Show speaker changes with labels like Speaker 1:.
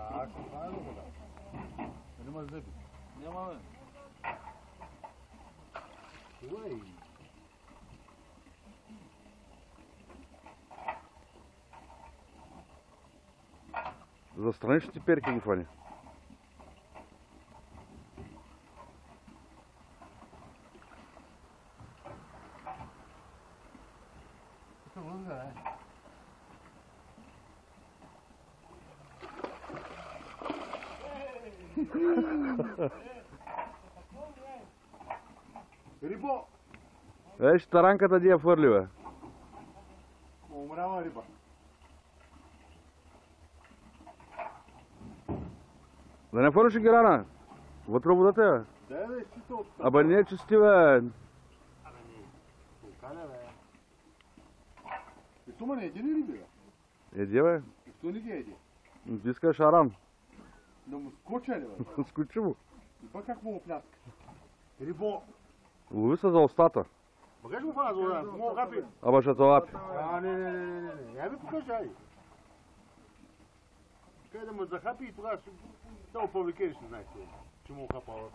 Speaker 1: Ako stvarno voda. Nema zebi.
Speaker 2: Nema me.
Speaker 1: Uej.
Speaker 3: Застрани, ще ти перки ги фани.
Speaker 1: Тук лънга, е. Рибо!
Speaker 3: Виж, таранката ти я фърли, бе.
Speaker 1: Умряла риба.
Speaker 3: Да не фърлиш ги рана. Вътре водата, бе.
Speaker 1: Да е чисто от...
Speaker 3: Абе не е чисти, бе.
Speaker 1: Абе не. Тулкаля, бе. И тума не еди ли риби, бе?
Speaker 3: Еди, бе.
Speaker 1: И кто не ги еди?
Speaker 3: Ти искаш арам.
Speaker 1: Да му скоча ли, бе?
Speaker 3: Скочи му.
Speaker 1: И пък как му пляска? Рибо!
Speaker 3: Лови се за устата.
Speaker 1: Покажи му фана за вода, му хапи.
Speaker 3: Абе ще те лапи.
Speaker 1: Не. Я ми покажи, ай. Къде да му захапи и тогава ще... Да му повлекеш, не знаеш, че му хапава.